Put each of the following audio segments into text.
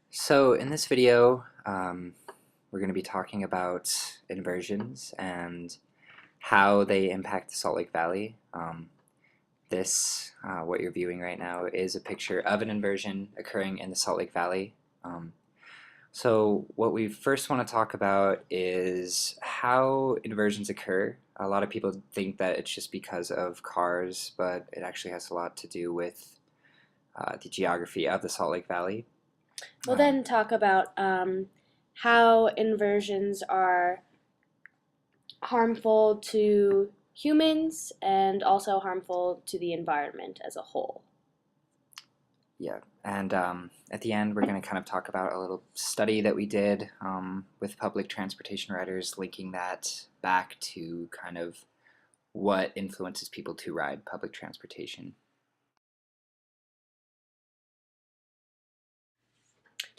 So in this video, we're going to be talking about inversions and how they impact the Salt Lake Valley. What you're viewing right now, is a picture of an inversion occurring in the Salt Lake Valley. So what we first want to talk about is how inversions occur. A lot of people think that it's just because of cars, but it actually has a lot to do with the geography of the Salt Lake Valley. We'll then talk about how inversions are harmful to humans and also harmful to the environment as a whole. Yeah, and at the end, we're going to kind of talk about a little study that we did with public transportation riders, linking that back to kind of what influences people to ride public transportation.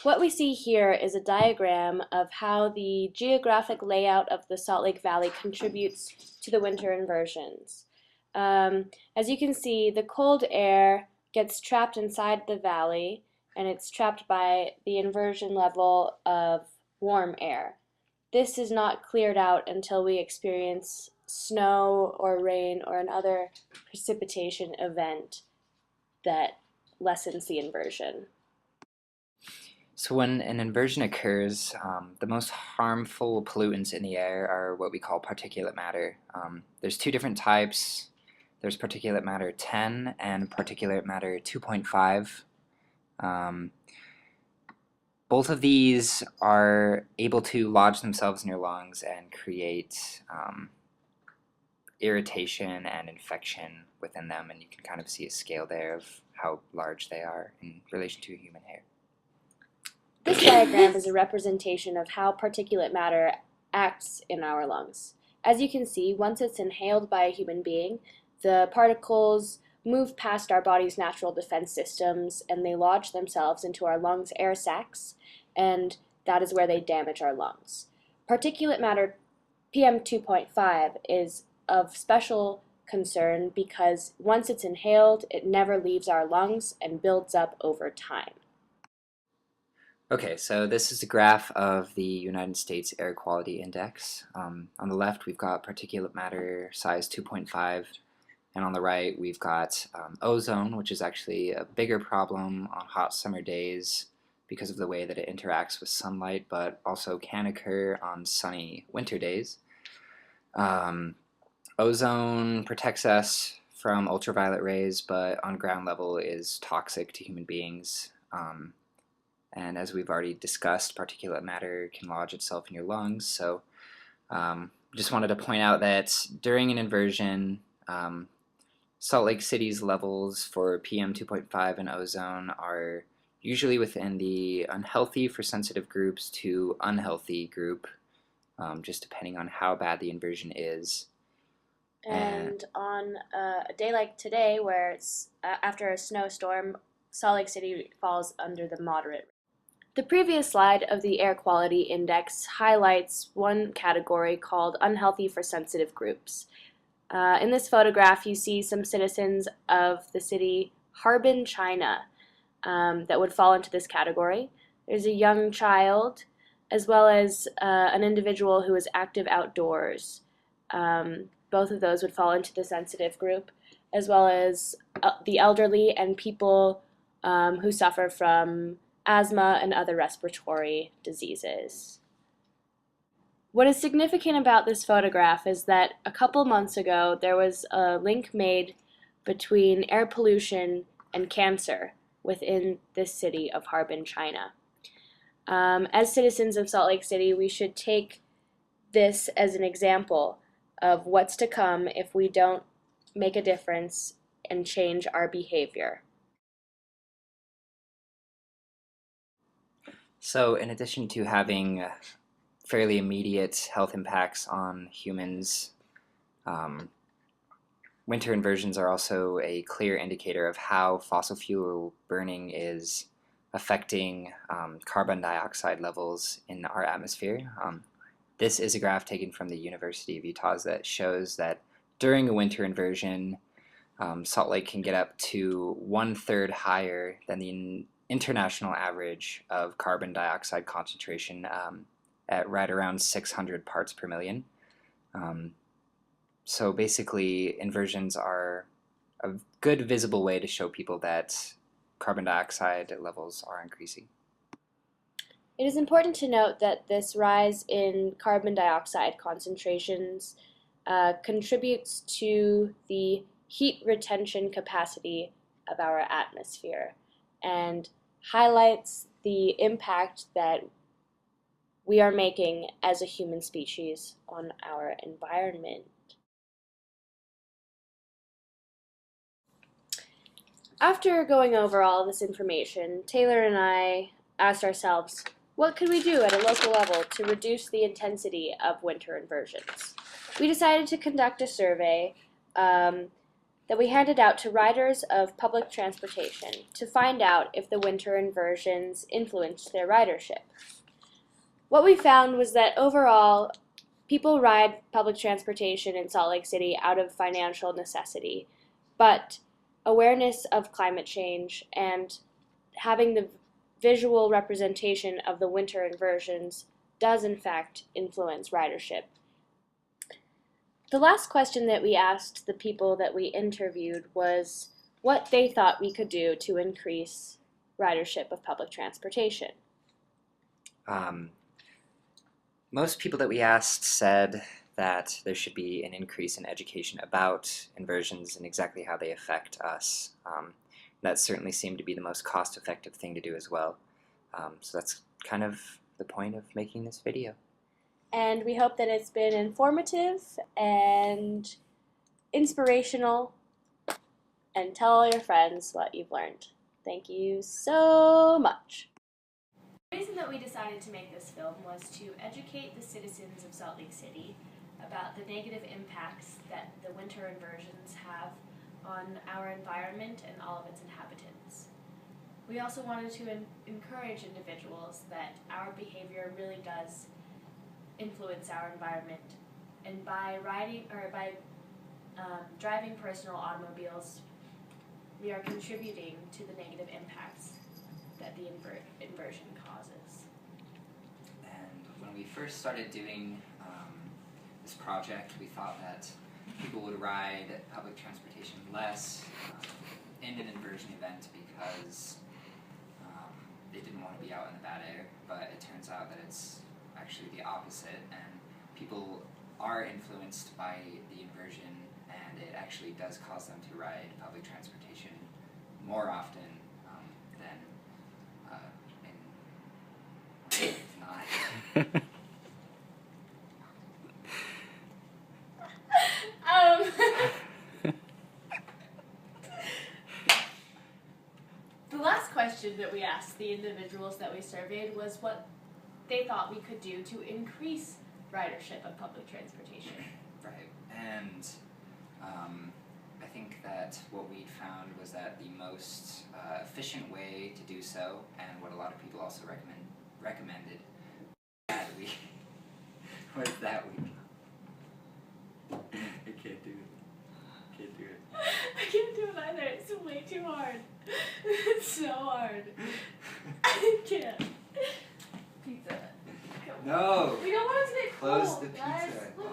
What we see here is a diagram of how the geographic layout of the Salt Lake Valley contributes to the winter inversions. As you can see, the cold air gets trapped inside the valley, and it's trapped by the inversion level of warm air. This is not cleared out until we experience snow or rain or another precipitation event that lessens the inversion. So when an inversion occurs, the most harmful pollutants in the air are what we call particulate matter. There's two different types. There's particulate matter 10 and particulate matter 2.5. Both of these are able to lodge themselves in your lungs and create irritation and infection within them, and you can kind of see a scale there of how large they are in relation to a human hair. This diagram is a representation of how particulate matter acts in our lungs. As you can see, once it's inhaled by a human being, the particles move past our body's natural defense systems and they lodge themselves into our lungs' air sacs, and that is where they damage our lungs. Particulate matter PM2.5 is of special concern because once it's inhaled, it never leaves our lungs and builds up over time. Okay, so this is a graph of the United States Air Quality Index. On the left, we've got particulate matter size 2.5, and on the right, we've got ozone, which is actually a bigger problem on hot summer days because of the way that it interacts with sunlight, but also can occur on sunny winter days. Ozone protects us from ultraviolet rays, but on ground level is toxic to human beings. And as we've already discussed, particulate matter can lodge itself in your lungs. So just wanted to point out that during an inversion, Salt Lake City's levels for PM 2.5 and ozone are usually within the unhealthy for sensitive groups to unhealthy group, just depending on how bad the inversion is. And on a day like today, where it's after a snowstorm, Salt Lake City falls under the moderate. The previous slide of the Air Quality Index highlights one category called unhealthy for sensitive groups. In this photograph, you see some citizens of the city Harbin, China, that would fall into this category. There's a young child, as well as an individual who is active outdoors. Both of those would fall into the sensitive group, as well as the elderly and people who suffer from asthma and other respiratory diseases. What is significant about this photograph is that a couple months ago there was a link made between air pollution and cancer within this city of Harbin, China. As citizens of Salt Lake City, we should take this as an example of what's to come if we don't make a difference and change our behavior. So in addition to having fairly immediate health impacts on humans, winter inversions are also a clear indicator of how fossil fuel burning is affecting carbon dioxide levels in our atmosphere. This is a graph taken from the University of Utah that shows that during a winter inversion, Salt Lake can get up to 1/3 higher than the international average of carbon dioxide concentration at right around 600 parts per million. So basically, inversions are a good visible way to show people that carbon dioxide levels are increasing. It is important to note that this rise in carbon dioxide concentrations contributes to the heat retention capacity of our atmosphere and highlights the impact that we are making as a human species on our environment. After going over all this information, Taylor and I asked ourselves, what could we do at a local level to reduce the intensity of winter inversions? We decided to conduct a survey that we handed out to riders of public transportation to find out if the winter inversions influenced their ridership. What we found was that overall, people ride public transportation in Salt Lake City out of financial necessity, but awareness of climate change and having the visual representation of the winter inversions does in fact influence ridership. The last question that we asked the people that we interviewed was what they thought we could do to increase ridership of public transportation. Most people that we asked said that there should be an increase in education about inversions and exactly how they affect us. That certainly seemed to be the most cost-effective thing to do as well. So that's kind of the point of making this video. And we hope that it's been informative and inspirational, and tell all your friends what you've learned. Thank you so much. The reason that we decided to make this film was to educate the citizens of Salt Lake City about the negative impacts that the winter inversions have on our environment and all of its inhabitants. We also wanted to encourage individuals that our behavior really does influence our environment, and by driving personal automobiles, we are contributing to the negative impacts that the inversion causes. And when we first started doing this project, we thought that people would ride public transportation less in an inversion event because they didn't want to be out in the bad air, but it turns out that it's actually the opposite, and people are influenced by the inversion, and it actually does cause them to ride public transportation more often than if not. The last question that we asked the individuals that we surveyed was what they thought we could do to increase ridership of public transportation. Right, and I think that what we found was that the most efficient way to do so, and what a lot of people also recommended, was that we I can't do it. I can't do it either. It's way too hard. It's so hard. I can't. Pizza. No! We don't want it to get Close cold, the guys. pizza. Look.